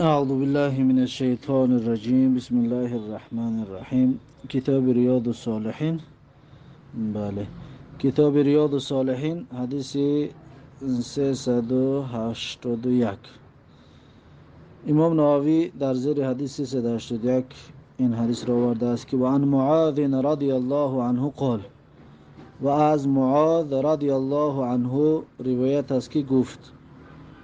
أعوذ بالله من الشيطان الرجيم بسم الله الرحمن الرحيم کتاب ریاض الصالحین. بله، کتاب ریاض الصالحین حدیث 381. امام نووی در زیر حدیث 381 این حدیث را آورده است که و عن معاذ رضی الله عنه قال، و از معاذ رضی الله عنه روایت است که گفت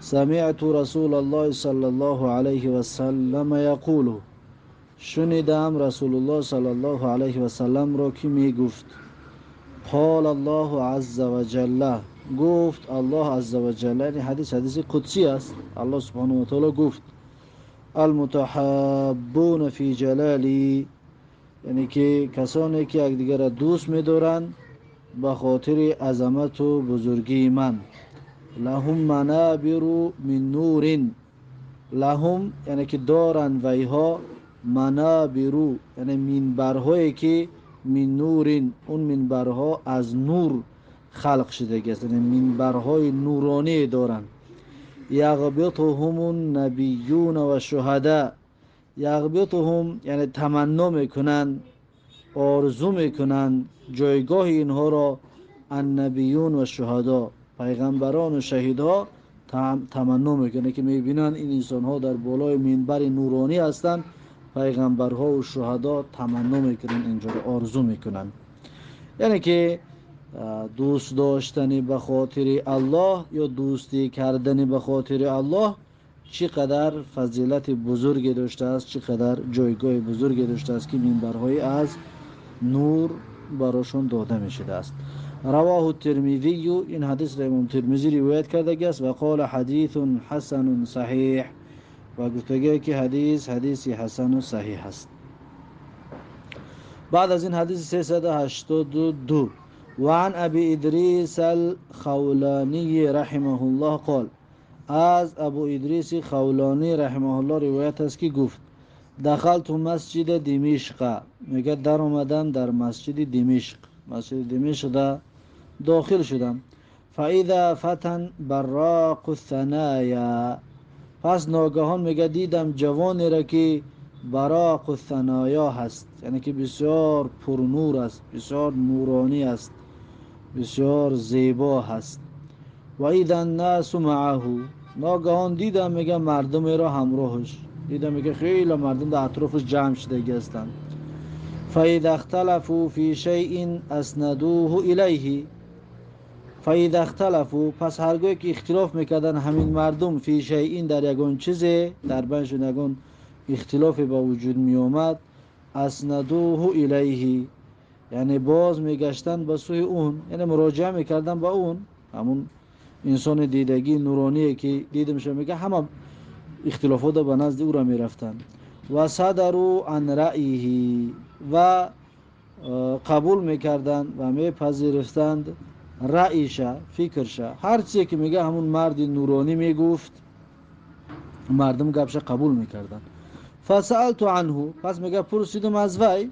سمعت رسول الله صلی الله علیه و سلم یقول، شنیدم رسول الله صلی الله علیه و سلم را که می گفت قال الله عز و جل، گفت الله عز و جل. این حدیث قدسی است. الله سبحانه و تعالی گفت المتحابون فی جلالی، یعنی که کسانی که یکدیگر را دوست می‌دارند به خاطر عظمت و بزرگی من. لهم منابر من نور، لهم یعنی که دارند ویها، منابرو یعنی منبرهایی که من نورین، اون منبرها از نور خلق شده است، یعنی منبرهای نورانی دارند. یغبطهم النبیون و شهدا، یغبطهم یعنی تمنا میکنند، آرزو میکنند جایگاه اینها را النبیون و شهدا، پیغمبران و شهیدها تمنا میکنه که میبینن این انسان ها در بالای منبر نورانی هستند. پیغمبرها و شهدا تمنا میکنن، اینجا رو آرزو میکنن. یعنی که دوست داشتن به خاطر الله یا دوستی کردن به خاطر الله چقدر فضیلت بزرگی داشته است، چقدر جایگاه بزرگی داشته است که منبرهای از نور براشون داده میشده است. رواه الترمذی، این حدیث را امام ترمذی روایت کرده است و قال حدیث حسن صحیح، و گفته که حدیث حسن و صحیح است. بعد از این حدیث 382 و عن ابی ادریس الخولانی رحمه الله قال، از ابو ادریس خولانی رحمه الله روایت است که گفت دخلت مسجد دمشق، میگه در اومدم در مسجد دمشق، مسجد دمشق داخل شدم. فاذا فتن براق الثنایا، پس ناگهان میگه دیدم جوانی را که براق الثنایا هست، یعنی که بسیار پرنور است، بسیار نورانی است، بسیار زیبا هست. و اذا الناس معه، ناگهان دیدم میگه مردم را همراهش دیدم، میگه خیلی مردم در اطرافش جمع شده هستند. فاذا اختلفوا فی شیء اسندوه الیه، فاذا اختلفوا، پس هرگاه که اختلاف میکردن همین مردم، فی شیء در یگان چیزی، در بینشون یگان اختلافی با وجود می آمد، اسندوه الیه یعنی باز میگشتن به سوی اون، یعنی مراجعه میکردن به اون، همون انسان دیدگی نورانی که دیده میشه، میگه همه اختلافات به نزد او را میرفتن. و صدروا عن رأیه، و قبول میکردن و میپذیرفتند رأیشه، فکرشه، هر چیزی که میگه همون مرد نورانی میگفت مردم گپش قبول میکردن. فسألت عنه، پس میگه پرسیدم از وی،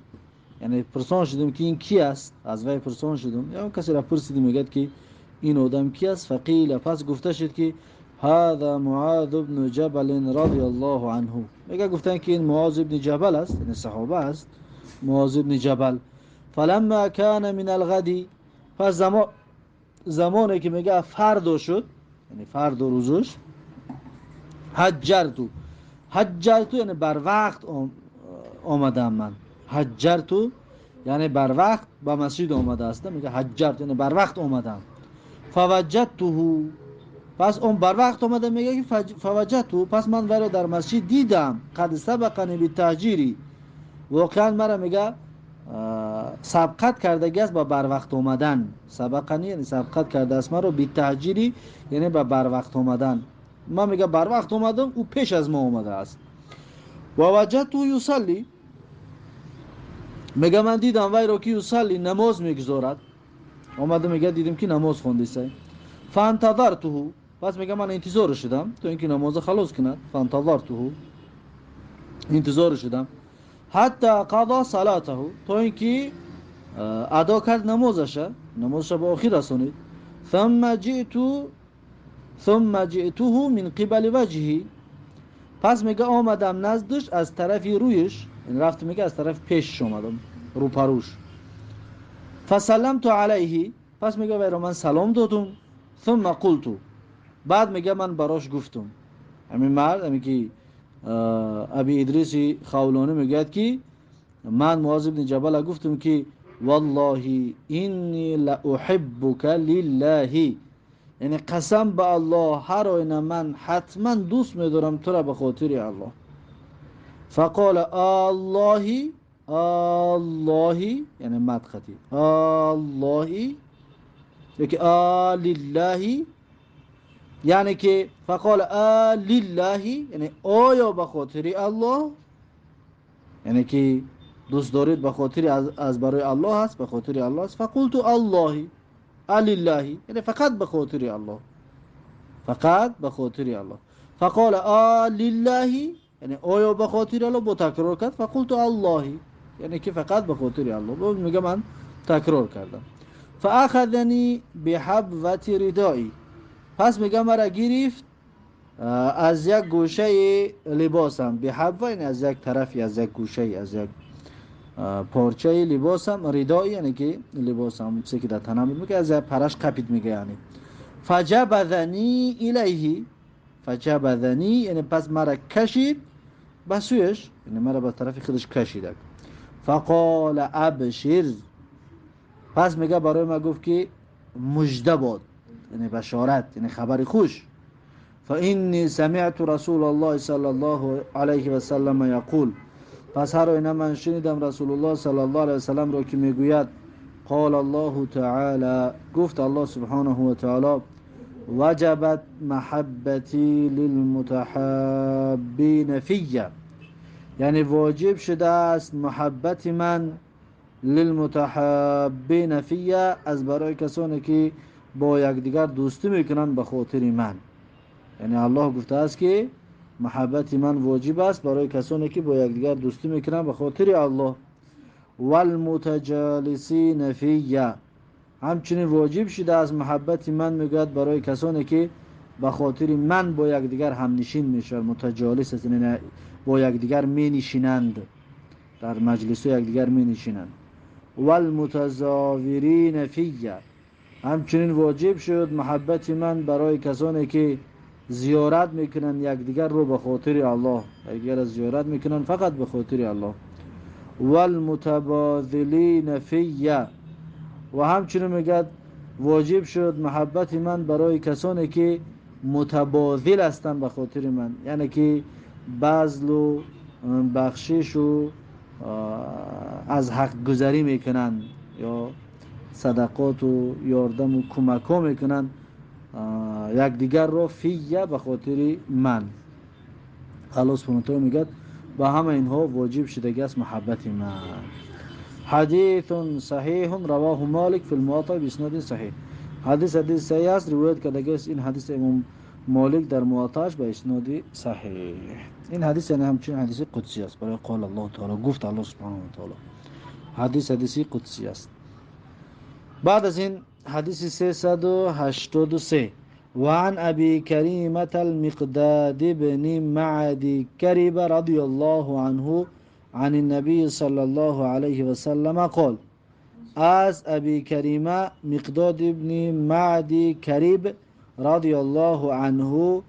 یعنی پرسان شدم که این کی است، از وی پرسان شدم، یا کسی را پرسیدم میگه که این آدم کی است. فقیل، پس گفته شد که هذا معاذ بن جبل رضی الله عنه، میگه گفتن که این معاذ بن جبل است، یعنی صحابه است، معاذ بن جبل. فلما كان من الغد، پس زمانی که میگه فردا شد، یعنی فردا روزش، حجرتو، حجرتو یعنی بر وقت آمدم من، حجرتو یعنی بر وقت به مسجد آمده است، میگه حجرت یعنی بر وقت آمدم. فوجدته، پس اون بر وقت آمده، میگه که فوجدته، پس من ولی در مسجد دیدم، قد سبقنی بالتهجیری، واقعا مرا میگه سبقت کرده است با بر وقت آمدن. سبقنی یعنی سبقت کرده است مرا، بالتهجیری یعنی با بر وقت آمدن. ما میگه بر وقت آمدم، او پیش از ما آمده است. و وجدته یصلی، میگه من دیدم وی را که یصلی نماز میگذارد، آمده میگه دیدم که نماز خوانده است. فانتظرته، پس میگه من انتظار شدم تو اینکه نماز خلاص کند. فانتظرته، انتظار شدم. حتی قضا صلاته، تا اینکه ادا کرد نمازش به آخر رسانید. ثم جئته من قبل وجهه، پس میگه آمدم نزدش از طرف رویش، این رفت میگه از طرف پیشش اومدم، رو پروش. فسلمت علیه، پس میگه وی رو من سلام دادم. ثم قلت، بعد میگه من براش گفتم، همین مرد همین که ابی ادریس خولانی میگه که من معاذ بن جبل گفتم که والله اینی لاحبک لله، یعنی قسم به الله هر آینه من حتما دوست میدارم تو را به خاطر الله. فقال الله، الله یعنی مدختی الله، یکی لله، یعنی که فقال لله یعنی آیا به خاطر الله، یعنی که دوست دارید به خاطر از برای الله هست، به خاطر الله است. فقلت الله لله، یعنی فقط به خاطر الله، فقط به خاطر الله. فقال لله، یعنی آیا به خاطر الله، با تکرار کرد. فقلت الله، یعنی که فقط به خاطر الله. بود میگه من تکرار کردم. فاخذنی بحبوة ردایی، پس میگه مرا گرفت از یک گوشه لباسم، بحبوة یعنی از یک طرفی، از یک گوشه، از یک پارچه لباسم، ردایی یعنی که لباسم چیزی که در تنم بود، میگه از یک پرش قپید میگه یعنی. فجبذنی الیه، فجبذنی یعنی پس مرا کشید به سویش، یعنی مرا به طرف خودش کشید. فقال ابشر، پس میگه برای ما گفت که مژده باد، یعنی بشارت، یعنی خبر خوش. فإني سمعت رسول الله صلی الله علیه و سلم یقول، پس هر آینه من شنیدم رسول الله صلی الله علیه و سلم را که میگوید قال الله تعالی، گفت الله سبحانه و تعالی وجبت محبتی للمتحابین فیه، یعنی واجب شده است محبت من للمتحابین فیه، از برای کسانی که با یکدیگر دوستی میکنن به خاطر من. یعنی الله گفته است که محبت من واجب است برای کسانی که با یکدیگر دوستی میکنن به خاطر الله. والمتجالسین فیه، همچنین واجب شده از محبت من میگوید برای کسانی که به خاطر من با یکدیگر همنشین میشن. متجالس است یعنی با یکدیگر مینشینند، در مجلس یکدیگر مینشینند. والمتزاورین فیه، همچنین واجب شد محبت من برای کسانی که زیارت میکنن یکدیگر رو به خاطر الله، یکدیگر زیارت میکنن فقط به خاطر الله. والمتبادلین فیه، و همچنین میگه واجب شد محبت من برای کسانی که متبادل هستند به خاطر من، یعنی که بذل و بخشش و از حق گذری میکنن یا صدقات و یاردم و کمک ها میکنن یک دیگر رو فیه به خاطر من. الله سبحانه و تعالی میگه با همه اینها واجب شده است محبت من. حدیث صحیح رواه مالک فی الموطأ باسناد صحیح، حدیث صحیح است، روایت کرده است این حدیث امام مالک در موطأش به اسناد صحیح. این حدیث یعنی همچنین حدیث قدسی است، برای قول الله تعالی، گفت الله سبحانه و تعالی، حدیث قدسی است. بعد از این حدیث 383 وعن ابي كريمة المقداد بن معدي كرب رضي الله عنه عن النبي صلى الله عليه وسلم قال، از ابی کریمه مقداد ابن معدی کریب رضی الله عنه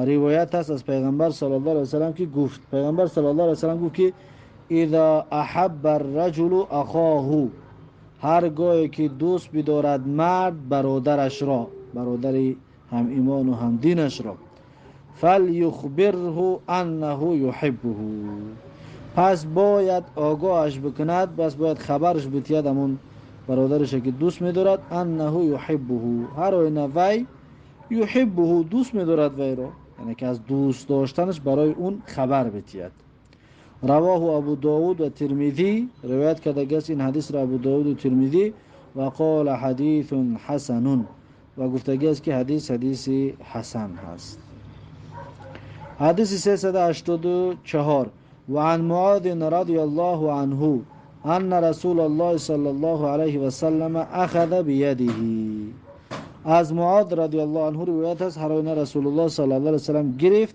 روایت است از پیغمبر صلی الله علیه وسلم که گفت، پیغمبر صلی الله علیه وسلم گفت که اذا احب الرجل اخاه، هرگاهی که دوست بدارد مرد برادرش را، برادر هم ایمان و هم دینش را، فلیخبره انه یحبه، پس باید آگاهش بکند، بس باید خبرش بتید همون برادرش که دوست می‌دارد، انه یحبه، هر آینه وی یحبه دوست می‌دارد وی را، یعنی که از دوست داشتنش برای اون خبر بتید. رواه ابو داود و ترمذی، روایت کرده است این حدیث را ابو داود و ترمذی، و قال حدیث حسن، و گفته است که حدیث حسن هست. حدیث 384 وعن معاذ رضی الله عنه ان رسول الله صلی الله علیه و سلم اخذ بیده، از معاذ رضی الله عنه روایت است هر آینه رسول الله صلی الله علیه و سلم گرفت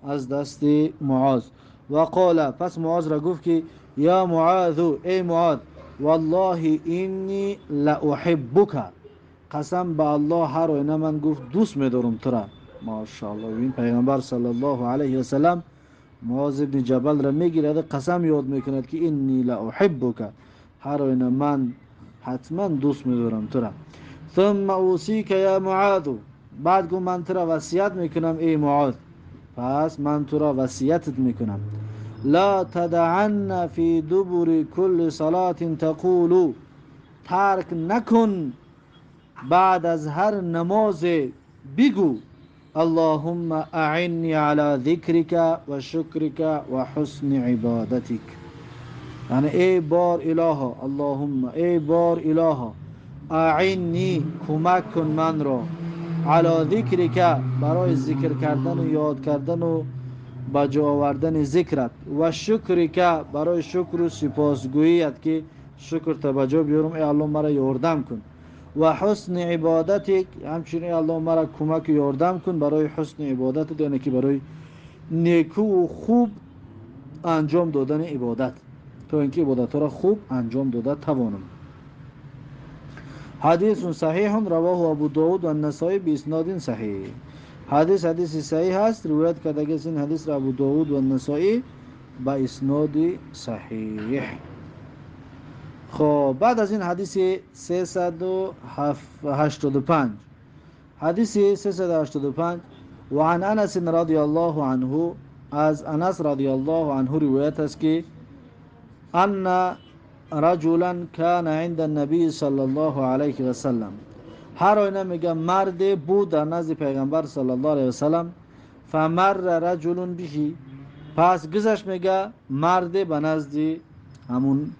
از دست معاذ. و قال، پس معاذ را گفت که یا معاذ، ای معاذ، والله اینی لاحبک، قسم به الله هر اینا من گفت دوست می‌دارم تو را. ماشاءالله. این پیغمبر صلی الله علیه و سلم معاذ ابن جبل را میگیرد، قسم یاد میکند که اینی لاحبک، هر اینا من حتما دوست می‌دارم تو را. ثم اوصیک یا معاذ، بعد گفت من تو را وصیت میکنم ای معاذ، پس من تو را وصیتت میکنم، لا تدعن فی دبر کل صلاة تقول، ترک نکن بعد از هر نماز بگو اللهم اعنی علی ذکرک و شکرک و حسن عبادتک. یعنی ای بار الها، اللهم ای بار الها، اعنی کمک کن من را، علی ذکرک برای ذکر کردن و یاد کردن و بجا آوردن ذکرت، و شکرک برای شکر و سپاسگوییت که شکر تا بجا بیارم، ای الله مرا یاردم کن، و حسن عبادتک، همچنین ای الله مرا کمک و یاردم کن برای حسن عبادت، یعنی که برای نیکو و خوب انجام دادن عبادت، تا اینکه عبادت را خوب انجام داده توانم. حدیث صحیح رواه ابو داود و النسائی باسناد صحیح. حدیث صحیح است، روایت کرده است این حدیث را ابو داود و النسائی با اسناد صحیح. خب بعد از این حدیث 385، حدیث 385 و عن انس رضی الله عنه، از انس رضی الله عنه روایت است که ان رجلا کان عند النبی صلی الله علیه و سلم، هر آینه میگه مرد بود در نزد پیغمبر صلی الله علیه و سلم، فمر رجل بهی، پس گذشت میگه مرد به نزد همون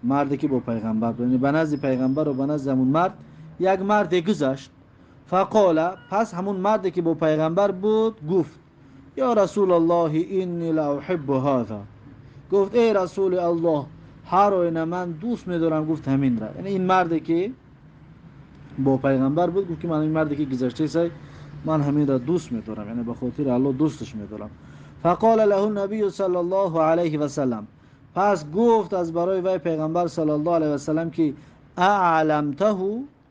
مردی که با پیغمبر بود، یعنی به نزد پیغمبر و به نزد همون مرد یک مرد گذشت، فقال، پس همون مردی که با پیغمبر بود گفت یا رسول الله اینی لاحب هذا، گفت ای رسول الله هر آینه من دوست می‌دارم. گفت همین را، یعنی این مردی که با پیغمبر بود گفت که من این مردی که گذشته است من همین را دوست می‌دارم، یعنی به خاطر الله دوستش می‌دارم. فقال له النبی صلی الله علیه و سلم، پس گفت از برای وی پیغمبر صلی الله علیه و سلم که اعلمته،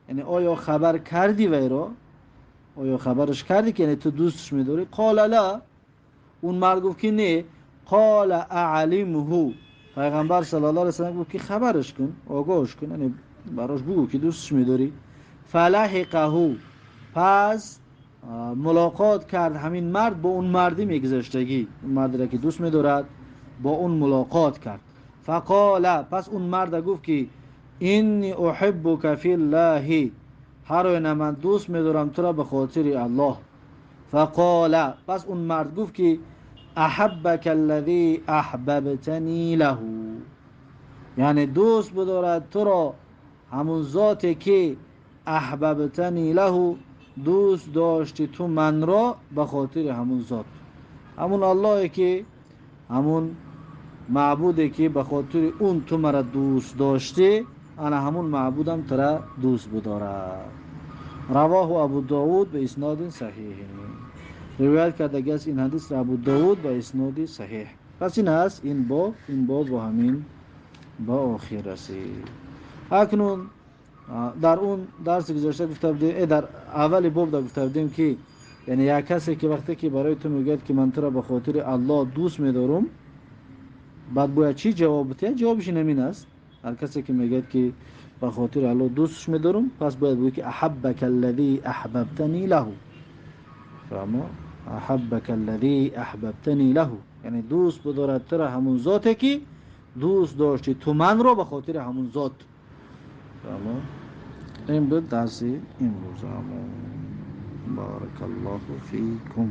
یعنی آیا خبر کردی وی را، آیا خبرش کردی که یعنی تو دوستش می‌داری؟ قال لا، اون مرد گفت که نه. قال اعلمه، پیغمبر صلی الله علیه و سلم گفت که خبرش کن، آگاهش کن، یعنی براش بگو که دوستش می‌داری. فلحقه، پس ملاقات کرد همین مرد با اون مردی میگذشتگی، اون مردی را که دوست می‌دارد با اون ملاقات کرد. فقال، پس اون مرد گفت که اینی احبک فی الله، هر آینه من دوست می‌دارم تو را به خاطر الله. فقال، پس اون مرد گفت که احبک الذی احببتنی له، یعنی دوست بدارد تو را همون ذاتی که احببتنی له، دوست داشتی تو من را به خاطر همون ذات، همون الله که همون معبودی که به خاطر اون تو مرا دوست داشتی، انا همون معبودم تو را دوست بدارد. رواه ابو داود به اسناد صحیح، روایت کرده است این حدیث را ابو داود به اسناد صحیح. پس این است این باب با همین با آخر رسید. اکنون در اون درس گذشته گفته بودیم، در اول باب دا گفته بودیم که یعنی یک کسی که وقتی که برای تو میگه که من تو را به خاطر الله دوست می‌دارم، بعد باید چی جواب بده؟ جوابش همین است. هر کسی که میگه که به خاطر الله دوستش می‌دارم، پس باید بگی که احبک الذی احببتنی له، فهمو؟ احبک الذی احببتنی له، یعنی دوست بدارد تو را همون ذاتی که دوست داشتی تو من رو به خاطر همون ذات. فهمو؟ این بود درس این روز. بارک الله فیکم.